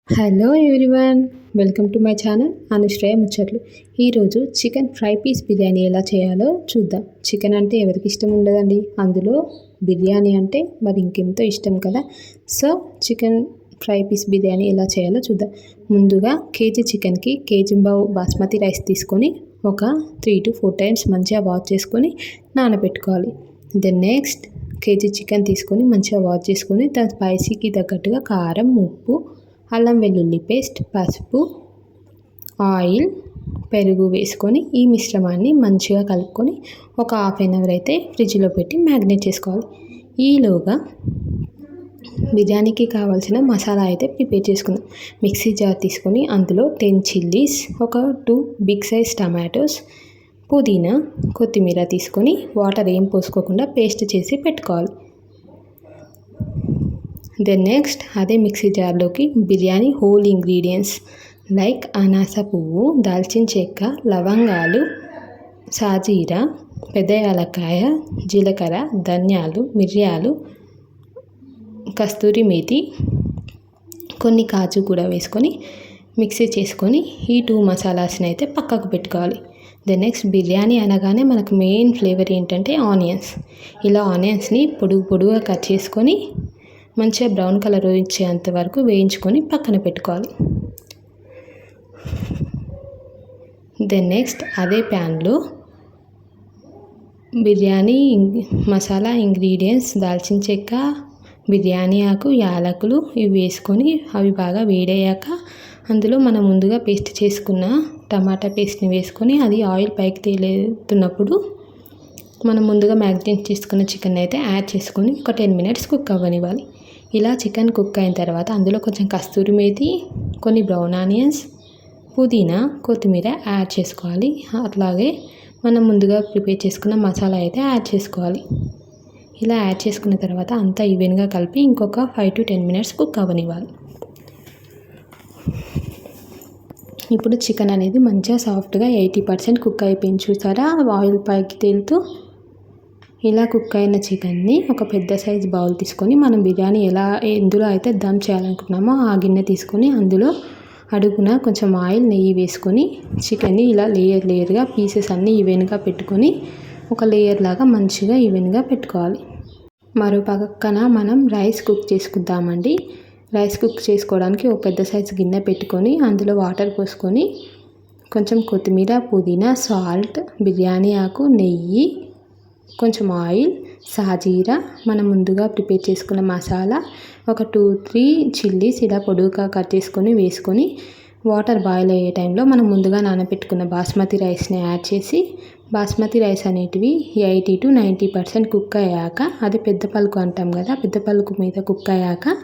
Hello everyone, welcome to my channel Anushraya ముచ్చట్లు. ఈరోజు chicken fry piece biryani ఎలా చేయాలో చూద్దాం. చికెన్ అంటే ఎవరికి ఇష్టం ఉండదండి, అందులో బిర్యానీ అంటే మరి ఇంకెంతో ఇష్టం కదా. So chicken fry piece biryani ఎలా చేయాలో చూద్దాం. ముందుగా కేజీ చికెన్కి కేజీ బాస్మతి రైస్ తీసుకొని ఒక 3 to 4 టైమ్స్ మంచిగా వాష్ చేసుకొని నానబెట్టుకోవాలి. దెన్ నెక్స్ట్ కేజీ చికెన్ తీసుకొని మంచిగా వాష్ చేసుకొని దాని స్పైసీకి తగ్గట్టుగా కారం, ఉప్పు, అల్లం వెల్లుల్లి పేస్ట్, పసుపు, ఆయిల్, పెరుగు వేసుకొని ఈ మిశ్రమాన్ని మంచిగా కలుపుకొని ఒక హాఫ్ అన్ అవర్ అయితే ఫ్రిడ్జ్లో పెట్టి మ్యాగ్నేట్ చేసుకోవాలి. ఈలోగా బిర్యానీకి కావాల్సిన మసాలా అయితే ప్రిపేర్ చేసుకుందాం. మిక్సీ జార్ తీసుకొని అందులో 10 చిల్లీస్, ఒక 2 బిగ్ సైజ్ టమాటోస్, పుదీనా, కొత్తిమీర తీసుకొని వాటర్ ఏం పోసుకోకుండా పేస్ట్ చేసి పెట్టుకోవాలి. దెన్ నెక్స్ట్ అదే మిక్సీ జార్లోకి బిర్యానీ హోల్ ఇంగ్రీడియంట్స్ లైక్ అనాస పువ్వు, దాల్చిన చెక్క, లవంగాలు, సాజీరా, పెద్ద యాలక్కాయ, జీలకర్ర, ధనియాలు, మిరియాలు, కస్తూరి మేతి, కొన్ని కాజు కూడా వేసుకొని మిక్సీ చేసుకొని ఈ 2 మసాలాస్ని అయితే పక్కకు పెట్టుకోవాలి. దెన్ నెక్స్ట్ బిర్యానీ అనగానే మనకు మెయిన్ ఫ్లేవర్ ఏంటంటే ఆనియన్స్. ఇలా ఆనియన్స్ని పొడుగుగా కట్ చేసుకొని మంచిగా బ్రౌన్ కలర్ వచ్చేంత వరకు వేయించుకొని పక్కన పెట్టుకోవాలి. దెన్ నెక్స్ట్ అదే ప్యాన్లో బిర్యానీ మసాలా ఇంగ్రీడియంట్స్ దాల్చిన చెక్క, బిర్యానీ ఆకు, యాలకులు ఇవి వేసుకొని అవి బాగా వేడయ్యాక అందులో మనం ముందుగా పేస్ట్ చేసుకున్న టమాటా పేస్ట్ని వేసుకొని అది ఆయిల్ పైకి తేలుతున్నప్పుడు మనం ముందుగా మ్యాగ్నేట్ చేసుకున్న చికెన్ అయితే యాడ్ చేసుకొని ఒక 10 minutes కుక్ అవ్వనివ్వాలి. ఇలా చికెన్ కుక్ అయిన తర్వాత అందులో కొంచెం కస్తూరి మేతి, కొన్ని బ్రౌన్ ఆనియన్స్, పుదీనా, కొత్తిమీర యాడ్ చేసుకోవాలి. అట్లాగే మనం ముందుగా ప్రిపేర్ చేసుకున్న మసాలా అయితే యాడ్ చేసుకోవాలి. ఇలా యాడ్ చేసుకున్న తర్వాత అంతా ఈవెన్గా కలిపి ఇంకొక 5 to 10 minutes కుక్ అవ్వనివ్వాలి. ఇప్పుడు చికెన్ అనేది మంచిగా సాఫ్ట్గా 80% కుక్ అయిపోయింది చూసారా, ఆయిల్ పైకి తేలుతూ. ఇలా కుక్ అయిన చికెన్ని ఒక పెద్ద సైజ్ బౌల్ తీసుకొని మనం బిర్యానీ ఎందులో అయితే దమ్ చేయాలనుకుంటున్నామో ఆ గిన్నె తీసుకొని అందులో అడుగున కొంచెం ఆయిల్, నెయ్యి వేసుకొని చికెన్ని ఇలా లేయర్గా పీసెస్ అన్నీ ఈవెన్గా పెట్టుకొని ఒక లేయర్ లాగా మంచిగా ఈవెన్గా పెట్టుకోవాలి. మరో పక్కన మనం రైస్ కుక్ చేసుకుందామండి. రైస్ కుక్ చేసుకోవడానికి ఒక పెద్ద సైజ్ గిన్నె పెట్టుకొని అందులో వాటర్ పోసుకొని కొంచెం కొత్తిమీర, పుదీనా, సాల్ట్, బిర్యానీ ఆకు, నెయ్యి, కొంచెం ఆయిల్, సాజీరా, మనం ముందుగా ప్రిపేర్ చేసుకున్న మసాలా, ఒక 2-3 చిల్లీస్ ఇలా పొడుగుగా కట్ చేసుకొని వేసుకొని వాటర్ బాయిల్ అయ్యే టైంలో మనం ముందుగా నానబెట్టుకున్న బాస్మతి రైస్ని యాడ్ చేసి బాస్మతి రైస్ అనేటివి 80 to 90% కుక్ అయ్యాక, అది పెద్ద పలుకు అంటాం కదా, పెద్ద పలుకు మీద కుక్ అయ్యాక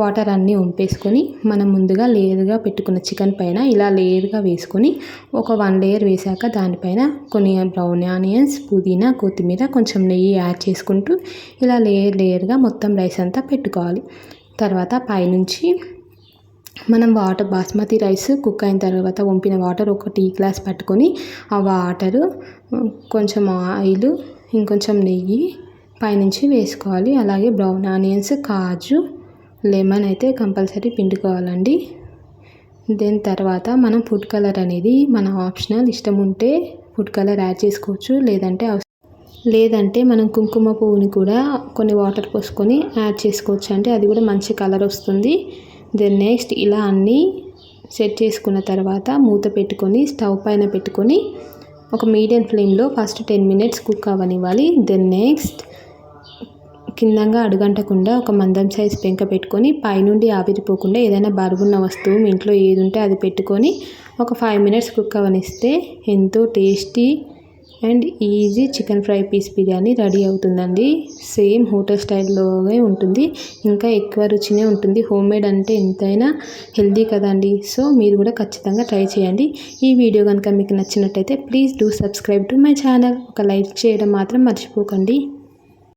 వాటర్ అన్నీ వంపేసుకొని మనం ముందుగా లేయర్గా పెట్టుకున్న చికెన్ పైన ఇలా లేయర్గా వేసుకొని ఒక 1 లేయర్ వేసాక దానిపైన కొన్ని బ్రౌన్ ఆనియన్స్, పుదీనా, కొత్తిమీర, కొంచెం నెయ్యి యాడ్ చేసుకుంటూ ఇలా లేయర్గా మొత్తం రైస్ అంతా పెట్టుకోవాలి. తర్వాత పైనుంచి మనం బాస్మతి రైస్ కుక్ అయిన తర్వాత వంపిన వాటర్ ఒక టీ గ్లాస్ పట్టుకొని ఆ వాటరు, కొంచెం ఆయిల్, ఇంకొంచెం నెయ్యి పైనుంచి వేసుకోవాలి. అలాగే బ్రౌన్ ఆనియన్స్, కాజు, లెమన్ అయితే కంపల్సరీ పిండుకోవాలండి. దెన్ తర్వాత మనం ఫుడ్ కలర్ అనేది మన ఆప్షనల్, ఇష్టం ఉంటే ఫుడ్ కలర్ యాడ్ చేసుకోవచ్చు, లేదంటే మనం కుంకుమ పువ్వుని కూడా కొన్ని వాటర్ పోసుకొని యాడ్ చేసుకోవచ్చు, అంటే అది కూడా మంచి కలర్ వస్తుంది. దెన్ నెక్స్ట్ ఇలా అన్నీ సెట్ చేసుకున్న తర్వాత మూత పెట్టుకొని స్టవ్ పైన పెట్టుకొని ఒక మీడియం ఫ్లేమ్లో ఫస్ట్ 10 minutes కుక్ అవ్వనివ్వాలి. దెన్ నెక్స్ట్ కిందంగా అడుగంటకుండా ఒక మందం సైజ్ పెంక పెట్టుకొని పైనుండి ఆవిరిపోకుండా ఏదైనా బరుగున్న వస్తువు మీ ఇంట్లో ఏది ఉంటే అది పెట్టుకొని ఒక 5 minutes కుక్ అవ్వనిస్తే ఎంతో tasty and easy chicken fry piece biryani ready అవుతుందండి. సేమ్ హోటల్ స్టైల్లోనే ఉంటుంది, ఇంకా ఎక్కువ రుచినే ఉంటుంది. హోమ్మేడ్ అంటే ఎంతైనా హెల్దీ కదండి. సో మీరు కూడా ఖచ్చితంగా ట్రై చేయండి. ఈ వీడియో కనుక మీకు నచ్చినట్టయితే please do subscribe to my channel. ఒక లైక్ చేయడం మాత్రం మర్చిపోకండి.